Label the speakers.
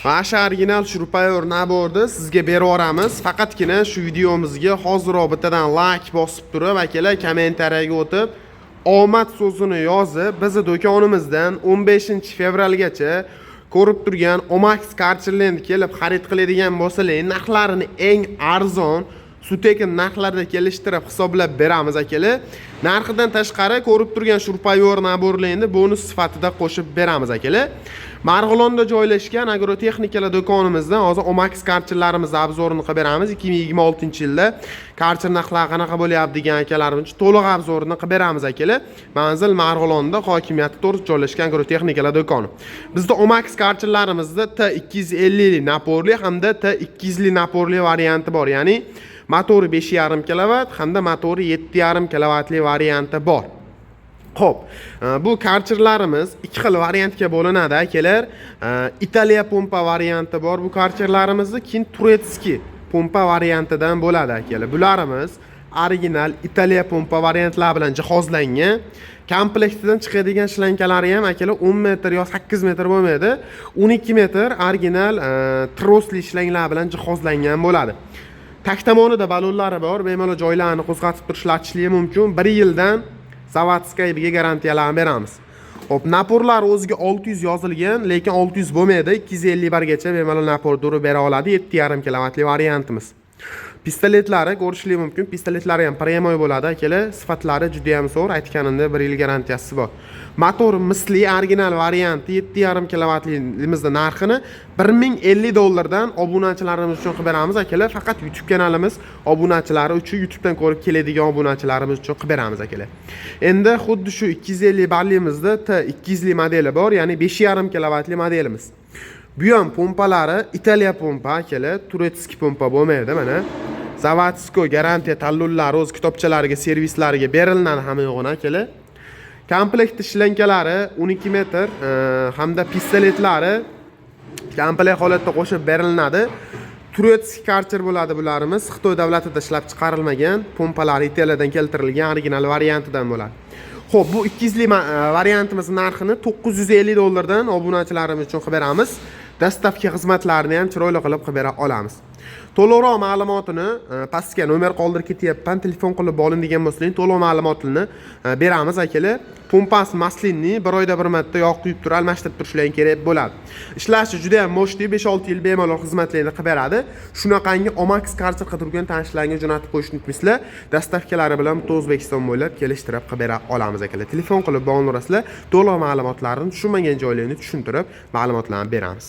Speaker 1: Mana original shurpayor naborni sizga berib yuboramiz. Faqatgina shu videomizga hoziroq bittadan like bosib turib, akalar kommentariyaga o'tib, omad so'zini yozib, bizni do'konimizdan 15-fevralgacha ko'rib turgan Omax Karcherlandga kelib xarid qiladigan bo'lsalaring, narxlarini eng arzon sutekin narxlarda kelishtirib hisoblab beramiz akalar. Narxidan tashqari ko'rib turgan shurpayor naborlarni bonus sifatida qo'shib beramiz akalar. Marg'ilonda joylashgan agrotexnikalar do'konimizdan hozir Omax karcherlarimiz obzorini qilib beramiz. 2026-yilda karcher narxlari qanaqa bo'lyapti degan akalarimiz uchun to'liq obzorini qilib beramiz akalar. Manzil Marg'ilonda hokimiyati to'g'ri joylashgan agrotexnikalar do'koni. Bizda Omax karcherlarimizda T250 naporli hamda T200 naporli varianti bor. Ya'ni motori 5,5 kW hamda motori 7,5 kW varianti bor. Xo'p, bu karcherlarimiz ikki xil variantga bo'linadi akalar. Italiya pompa varianti bor bu karcherlarimizda, keyin turetskiy pompa variantidan bo'ladi akalar. Bularimiz original Italiya pompa variantlari bilan jihozlangan. Komplektidan chiqadigan shlankalari ham akalar 10 metr yo 8 metr bo'lmaydi. 12 metr original trosli shlanglar bilan jihozlangan bo'ladi. Tak tomonida balonlari bor, bemalol joylarni qo'zg'atib turishlari mumkin. 1 yildan zavodskayga garantiyalarni beramiz. Hop, naporlar o'ziga 600 yozilgan, lekin 600 bo'lmaydi. 250 bargacha bemalol napor durib bera oladi. 7,5 kW variantimiz. Pistoletlari ko'rishingiz mumkin. Pistoletlari ham premoy bo'ladi akalar. Sifatlari juda ham zo'r. Aytganimda 1 yil garantiyasi bor. Motor misli original varianti 7,5 kW'limizda narxini $1050 obunachilarimiz uchun qilib beramiz akalar. Faqat YouTube kanalimiz obunachilari uchun, YouTubedan ko'rib keladigan obunachilarimiz uchun qilib beramiz akalar. Endi xuddi shu 250 barlimizda T200 modeli bor, ya'ni 5,5 kW modelimiz. Bu ham pompalari Italiya pompa akalar, turetskiy pompa bo'lmaydi mana. Zavodskoy garantiya tallullari o'z kitobchalariga, servislariga beriladi hamma yo'g'ini akalar. Komplekt shlankalari 12 metr hamda pistoletlari komplekt holatda qo'shib beriladi. Turetskiy karcher bo'ladi bularimiz. Xitoy davlatida ishlab chiqarilmagan, pompalar Italiyadan keltirilgan original variantidan bo'ladi. Xo'p, bu 200 variantimiz narxini $950 dan obunachilarimiz uchun qilib beramiz. Dastavka xizmatlarini ham chiroyli qilib bera olamiz. To'liqroq ma'lumotini pastga nomer qoldirib ketyapman. Telefon qilib bo'linadigan bo'lsangiz, to'liq ma'lumotini beramiz akalar. Pompas maslinni 1 oyda bir marta yoq quyib turib, almashtirib turishlaring kerak bo'ladi. Ishlashi juda ham mo'shti, 5-6 yil bemalol xizmatlarni qilib beradi. Shunaqangi Omax karcher qilib turgan tanishlarga jo'natib qo'yishni unutmaysizlar. Dastavkalari bilan O'zbekiston bo'ylab kelishtirib qilib bera olamiz akalar. Telefon qilib bo'linasizlar. To'liq ma'lumotlarni tushunmagan joylarini tushuntirib, ma'lumotlarni beramiz.